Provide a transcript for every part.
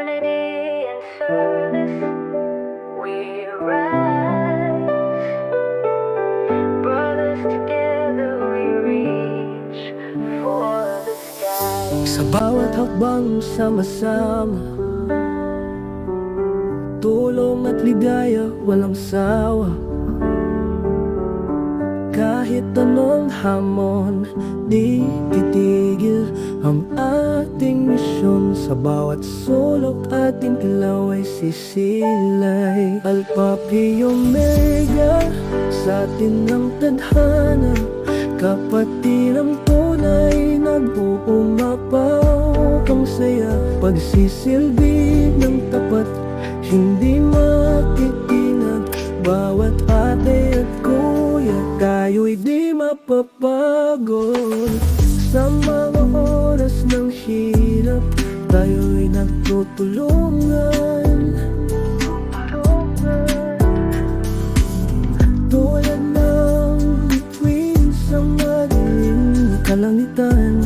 unity and service, we rise. Brothers together we reach for the sky. Sa bawat hakbang sama-sama, tulong at ligaya walang sawa. Kahit anong hamon, di titigil ang ating misyon. Sa bawat sulok ating ilaw ay sisilay. Alpha Phi Omega, sa atin ang tadhana. Kapatid ang tunay, nag-uumapaw ang saya. Pagsisilbi ng tapat, hindi matitinag. Bawat ate at kuya, tayo'y di mapapagod. Sa mga oras ng hirap, tayo'y nagtutulungan. Tulad ng bituin sa madaling kalangitan,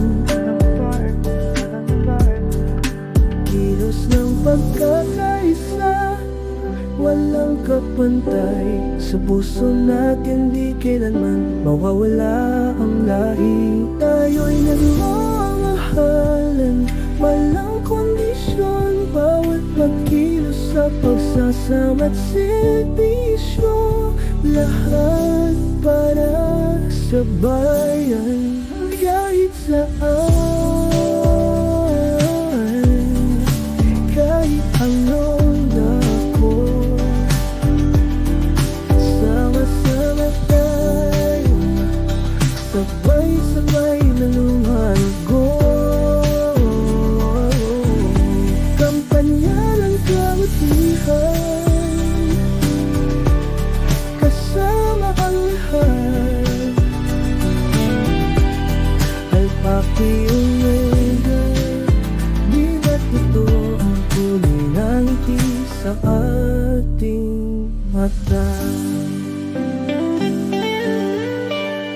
kilos ng pagkakaisa, walang kapantay. Sa puso natin di kailanman mawawala ang lahi. Tayo'y nagmamahalan, walang kondisyon. Bawat pagkilos sa pagsasama't serbisyo, lahat para sa bayan. Kahit saan, kahit anong dako, sama-sama tayo, sabay-sabay na lumago. Kampanya ng kabutihan, kasama ang lahat. Alpha Phi Omega, di ba't ito ang kulay ng ngiti sa ating mata?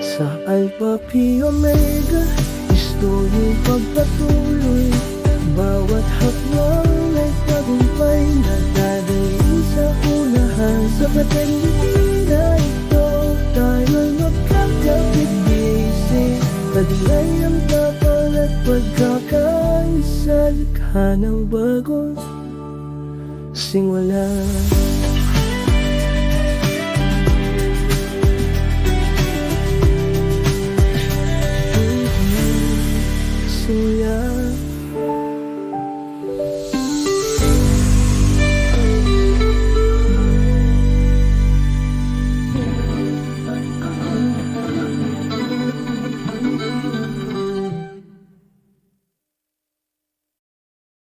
Sa Alpha Phi Omega, istoryong pagpatuloy. Bawat hakbang ay tagumpay na dadaling sa unahan. Sa patindi na ito, tayo'y magkakapit-isip. Taglay ang tapang at pagkakaisa, likha ng bagong simula.